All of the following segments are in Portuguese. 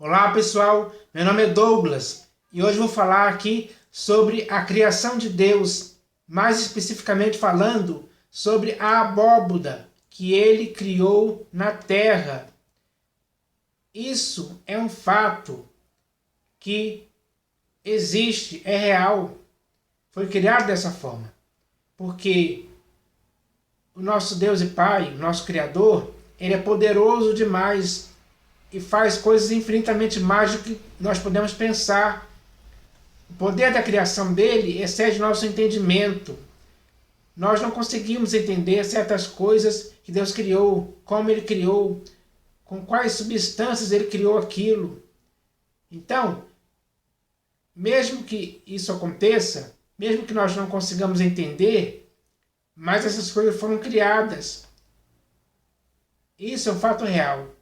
Olá pessoal, meu nome é Douglas e hoje vou falar aqui sobre a criação de Deus, mais especificamente falando sobre a abóbora que ele criou na terra. Isso é um fato que existe, é real, foi criado dessa forma, porque o nosso Deus e Pai, o nosso Criador, ele é poderoso demais e faz coisas infinitamente mais do que nós podemos pensar. O poder da criação dele excede nosso entendimento. Nós não conseguimos entender certas coisas que Deus criou, como ele criou, com quais substâncias ele criou aquilo. Então, mesmo que isso aconteça, mesmo que nós não consigamos entender, mas essas coisas foram criadas. Isso é um fato real.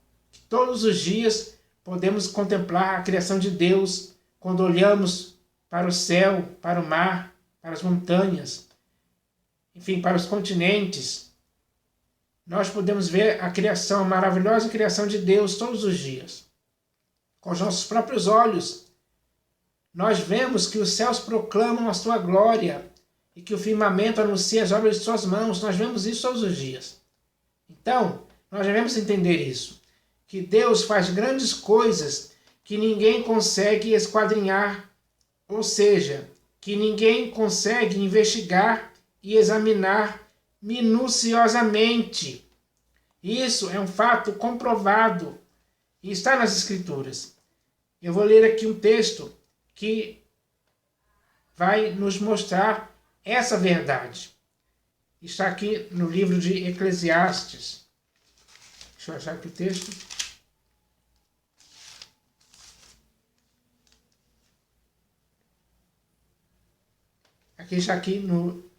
Todos os dias podemos contemplar a criação de Deus quando olhamos para o céu, para o mar, para as montanhas, enfim, para os continentes. Nós podemos ver a criação, a maravilhosa criação de Deus todos os dias. Com os nossos próprios olhos, nós vemos que os céus proclamam a sua glória e que o firmamento anuncia as obras de suas mãos. Nós vemos isso todos os dias. Então, nós devemos entender isso, que Deus faz grandes coisas que ninguém consegue esquadrinhar, ou seja, que ninguém consegue investigar e examinar minuciosamente. Isso é um fato comprovado e está nas Escrituras. Eu vou ler aqui um texto que vai nos mostrar essa verdade. Está aqui no livro de Eclesiastes. Deixa eu achar aqui o texto.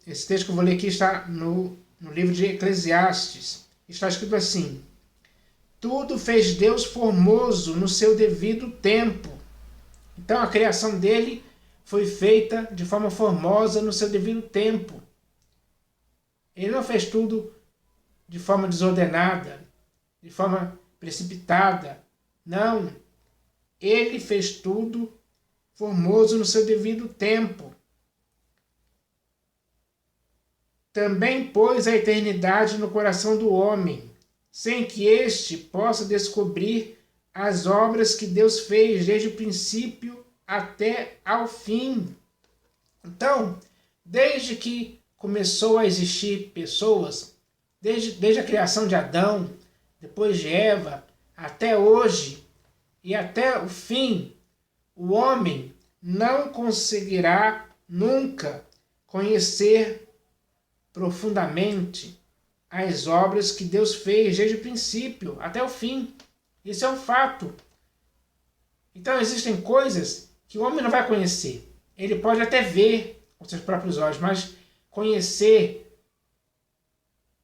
Esse texto que eu vou ler aqui está no livro de Eclesiastes. Está escrito assim: tudo fez Deus formoso no seu devido tempo. Então a criação dele foi feita de forma formosa no seu devido tempo. Ele não fez tudo de forma desordenada, de forma precipitada. Não. Ele fez tudo formoso no seu devido tempo. Também pôs a eternidade no coração do homem, sem que este possa descobrir as obras que Deus fez desde o princípio até ao fim. Então, desde que começou a existir pessoas, desde a criação de Adão, depois de Eva, até hoje e até o fim, o homem não conseguirá nunca conhecer profundamente as obras que Deus fez desde o princípio até o fim. Isso é um fato. Então existem coisas que o homem não vai conhecer. Ele pode até ver com seus próprios olhos, mas conhecer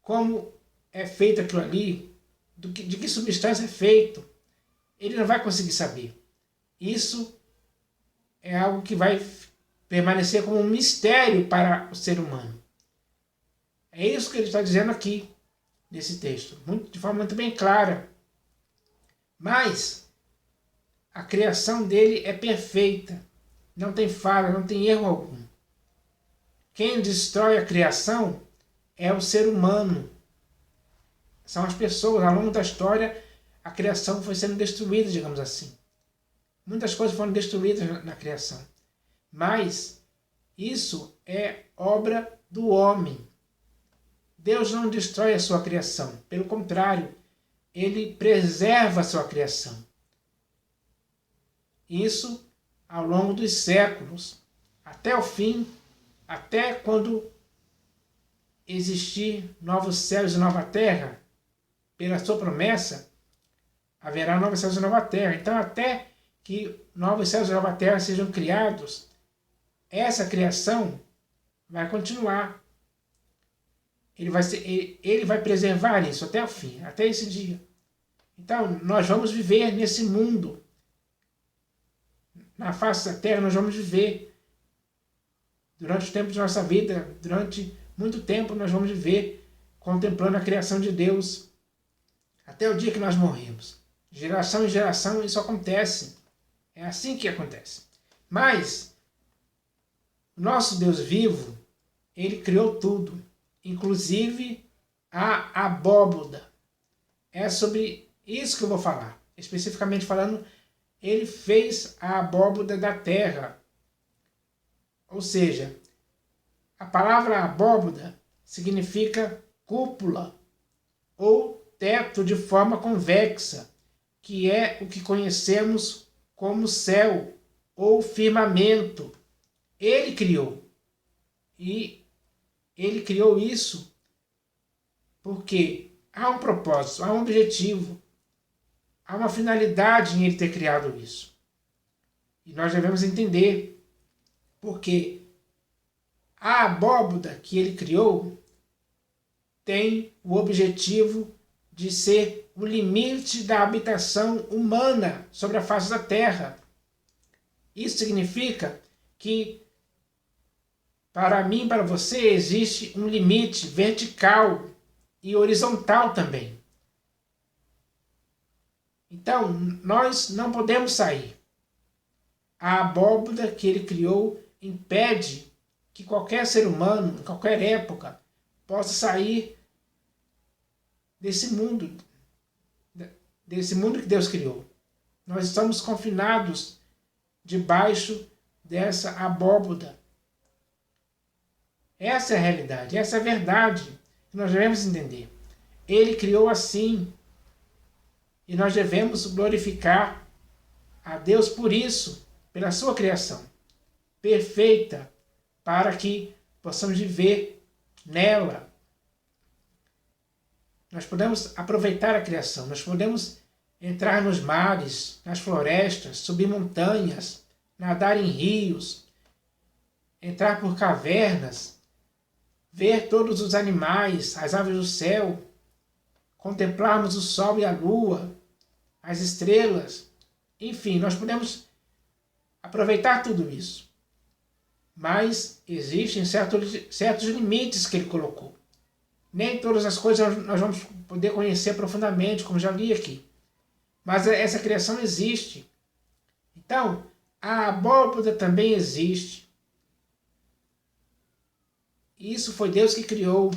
como é feito aquilo ali, de que substância é feito, ele não vai conseguir saber. Isso é algo que vai permanecer como um mistério para o ser humano. É isso que ele está dizendo aqui, nesse texto, de forma muito bem clara. Mas a criação dele é perfeita, não tem falha, não tem erro algum. Quem destrói a criação é o ser humano. São as pessoas. Ao longo da história, a criação foi sendo destruída, digamos assim. Muitas coisas foram destruídas na criação. Mas isso é obra do homem. Deus não destrói a sua criação. Pelo contrário, ele preserva a sua criação. Isso ao longo dos séculos, até o fim, até quando existir novos céus e nova terra, pela sua promessa, haverá novos céus e nova terra. Então, até que novos céus e nova terra sejam criados, essa criação vai continuar. Ele vai preservar isso até o fim, até esse dia. Então, nós vamos viver nesse mundo. Na face da terra, nós vamos viver. Durante o tempo de nossa vida, durante muito tempo, nós vamos viver contemplando a criação de Deus. Até o dia que nós morremos. Geração em geração isso acontece. É assim que acontece. Mas o nosso Deus vivo, ele criou tudo, inclusive a abóboda. É sobre isso que eu vou falar. Especificamente falando, ele fez a abóboda da terra. Ou seja, a palavra abóboda significa cúpula ou teto de forma convexa, que é o que conhecemos como céu ou firmamento. Ele criou. E ele criou isso porque há um propósito, há um objetivo, há uma finalidade em ele ter criado isso. E nós devemos entender porque a abóboda que ele criou tem o objetivo de ser o limite da habitação humana sobre a face da terra. Isso significa que para mim e para você existe um limite vertical e horizontal também. Então, nós não podemos sair. A abóboda que ele criou impede que qualquer ser humano, em qualquer época, possa sair desse mundo que Deus criou. Nós estamos confinados debaixo dessa abóboda. Essa é a realidade, essa é a verdade que nós devemos entender. Ele criou assim e nós devemos glorificar a Deus por isso, pela sua criação perfeita, para que possamos viver nela. Nós podemos aproveitar a criação, nós podemos entrar nos mares, nas florestas, subir montanhas, nadar em rios, entrar por cavernas, ver todos os animais, as aves do céu, contemplarmos o sol e a lua, as estrelas, enfim, nós podemos aproveitar tudo isso. Mas existem certos limites que ele colocou. Nem todas as coisas nós vamos poder conhecer profundamente, como já li aqui. Mas essa criação existe. Então, a abóboda também existe. Isso foi Deus que criou.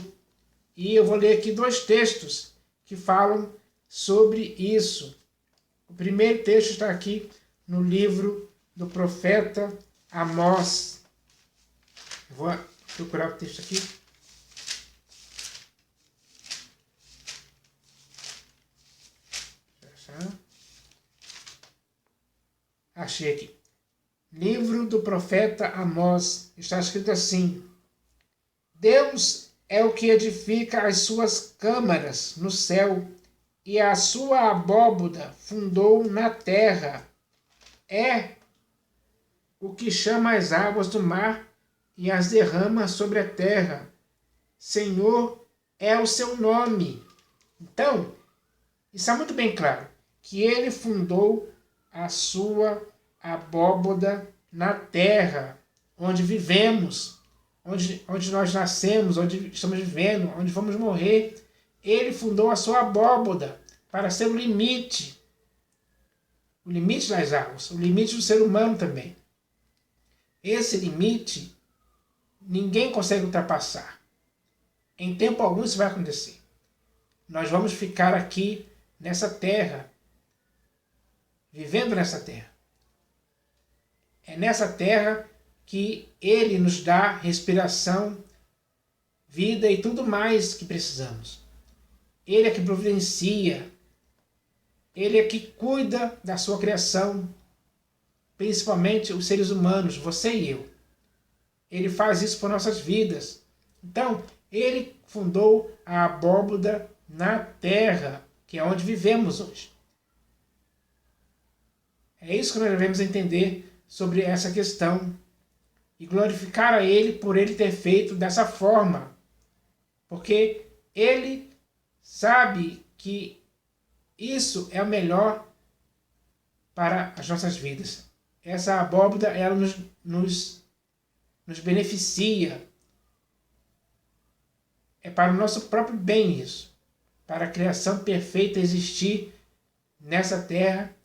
E eu vou ler aqui 2 textos que falam sobre isso. O primeiro texto está aqui no livro do profeta Amós. Vou procurar o texto aqui. Achei aqui. Livro do profeta Amós. Está escrito assim: Deus é o que edifica as suas câmaras no céu, e a sua abóboda fundou na terra. É o que chama as águas do mar e as derrama sobre a terra. Senhor é o seu nome. Então, está muito bem claro que ele fundou a sua abóboda na terra, onde vivemos, onde nós nascemos, onde estamos vivendo, onde vamos morrer. Ele fundou a sua abóboda para ser o limite das águas, o limite do ser humano também. Esse limite ninguém consegue ultrapassar. Em tempo algum isso vai acontecer. Nós vamos ficar aqui nessa terra, vivendo nessa terra. É nessa terra que ele nos dá respiração, vida e tudo mais que precisamos. Ele é que providencia, ele é que cuida da sua criação, principalmente os seres humanos, você e eu. Ele faz isso por nossas vidas. Então, ele fundou a abóboda na terra, que é onde vivemos hoje. É isso que nós devemos entender sobre essa questão e glorificar a ele por ele ter feito dessa forma, porque ele sabe que isso é o melhor para as nossas vidas. Essa abóboda, ela nos beneficia. É para o nosso próprio bem isso. Para a criação perfeita existir nessa terra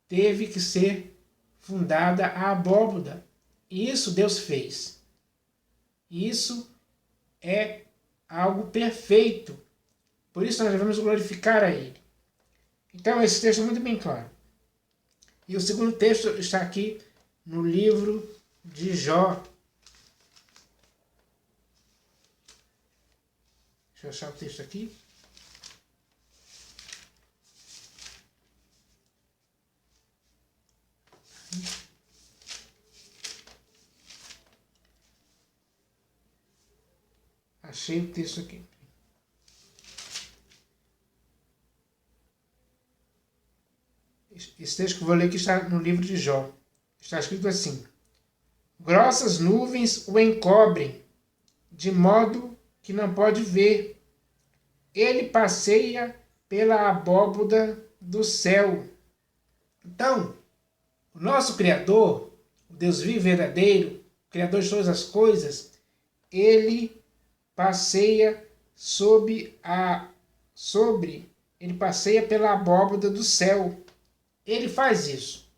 teve que ser fundada a abóbora. E isso Deus fez. Isso é algo perfeito. Por isso nós devemos glorificar a Ele. Então esse texto é muito bem claro. E o segundo texto está aqui no livro de Jó. Deixa eu achar o texto aqui. Achei o texto aqui. Esse texto que eu vou ler aqui está no livro de Jó. Está escrito assim: grossas nuvens o encobrem, de modo que não pode ver. Ele passeia pela abóbora do céu. Então, o nosso Criador, o Deus vivo e verdadeiro, Criador de todas as coisas, Ele passeia ele passeia pela abóbora do céu. Ele faz isso.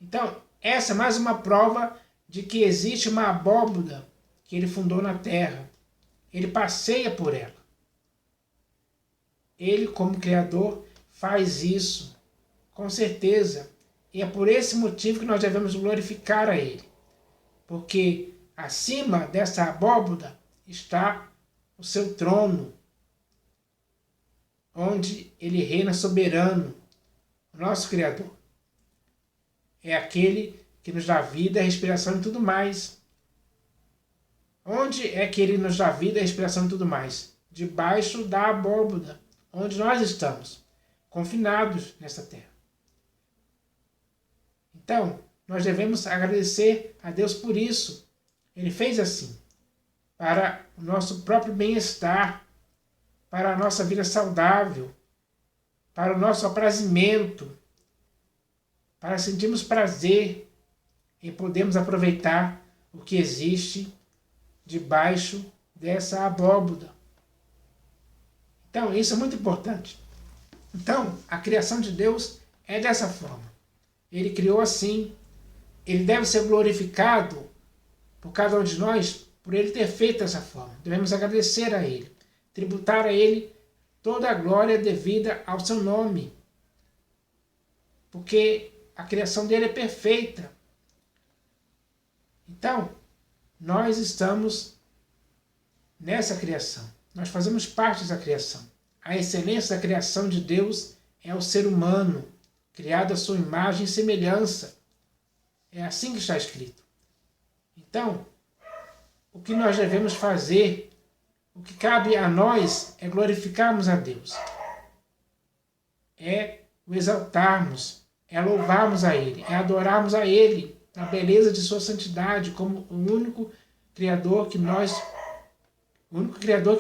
Então, essa é mais uma prova de que existe uma abóbora que ele fundou na terra. Ele passeia por ela. Ele, como Criador, faz isso, com certeza. E é por esse motivo que nós devemos glorificar a Ele. Porque acima dessa abóbora está o seu trono, onde Ele reina soberano. O nosso Criador é aquele que nos dá vida, respiração e tudo mais. Onde é que Ele nos dá vida, respiração e tudo mais? Debaixo da abóbora, onde nós estamos, confinados nesta terra. Então, nós devemos agradecer a Deus por isso. Ele fez assim, para o nosso próprio bem-estar, para a nossa vida saudável, para o nosso aprazimento, para sentirmos prazer em podermos aproveitar o que existe debaixo dessa abóbora. Então, isso é muito importante. Então, a criação de Deus é dessa forma. Ele criou assim. Ele deve ser glorificado por cada um de nós, por Ele ter feito dessa forma. Devemos agradecer a Ele, tributar a Ele toda a glória devida ao seu nome. Porque a criação dele é perfeita. Então, nós estamos nessa criação. Nós fazemos parte dessa criação. A excelência da criação de Deus é o ser humano, criado à sua imagem e semelhança. É assim que está escrito. Então, o que nós devemos fazer, o que cabe a nós é glorificarmos a Deus. É o exaltarmos, é louvarmos a Ele, é adorarmos a Ele, na beleza de sua santidade, como o único Criador que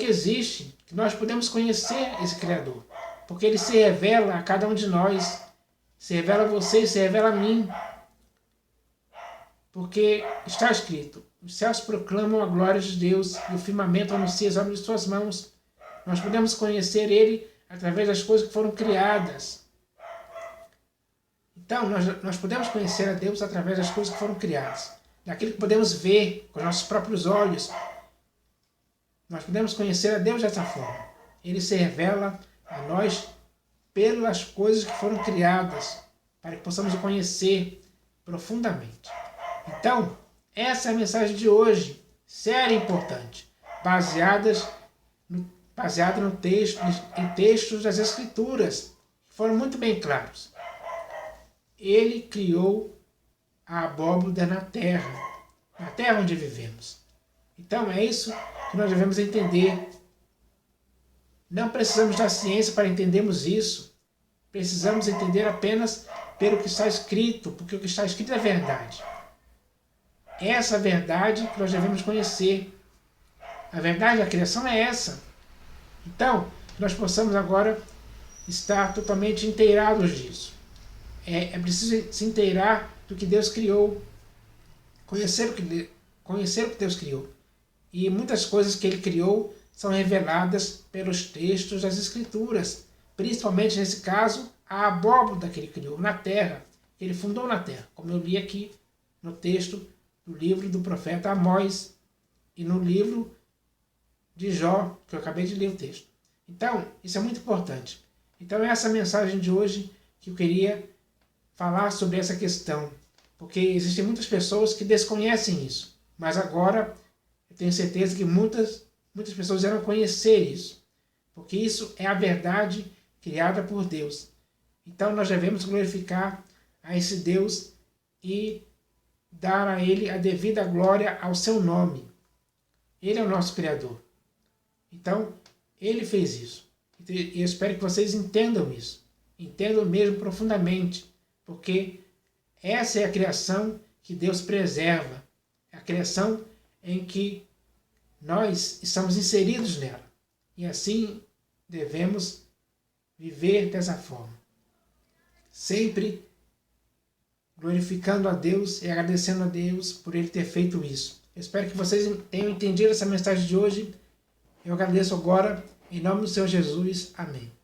existe, que nós podemos conhecer esse Criador, porque Ele se revela a cada um de nós, se revela a você, se revela a mim, porque está escrito: os céus proclamam a glória de Deus e o firmamento anuncia as obras de suas mãos. Nós podemos conhecer Ele através das coisas que foram criadas. Então, nós podemos conhecer a Deus através das coisas que foram criadas, daquilo que podemos ver com os nossos próprios olhos. Nós podemos conhecer a Deus dessa forma. Ele se revela a nós pelas coisas que foram criadas, para que possamos o conhecer profundamente. Então, essa é a mensagem de hoje, séria e importante, baseada em textos das Escrituras, que foram muito bem claros. Ele criou a abóbora na terra onde vivemos. Então é isso que nós devemos entender. Não precisamos da ciência para entendermos isso. Precisamos entender apenas pelo que está escrito, porque o que está escrito é verdade. Essa verdade que nós devemos conhecer. A verdade da criação é essa. Então, que nós possamos agora estar totalmente inteirados disso. É preciso se inteirar do que Deus criou, conhecer o que Deus criou. E muitas coisas que Ele criou são reveladas pelos textos das Escrituras, principalmente nesse caso, a abóbora que ele criou na terra, que ele fundou na terra, como eu li aqui no texto do livro do profeta Amós e no livro de Jó, que eu acabei de ler o texto. Então, isso é muito importante. Então, é essa mensagem de hoje que eu queria falar sobre essa questão, porque existem muitas pessoas que desconhecem isso, mas agora eu tenho certeza que muitas pessoas irão conhecer isso, porque isso é a verdade criada por Deus. Então, nós devemos glorificar a esse Deus e dar a Ele a devida glória ao seu nome. Ele é o nosso Criador. Então, Ele fez isso. E eu espero que vocês entendam isso. Entendam mesmo profundamente. Porque essa é a criação que Deus preserva. É a criação em que nós estamos inseridos nela. E assim devemos viver dessa forma. Sempre glorificando a Deus e agradecendo a Deus por Ele ter feito isso. Eu espero que vocês tenham entendido essa mensagem de hoje. Eu agradeço agora, em nome do Senhor Jesus. Amém.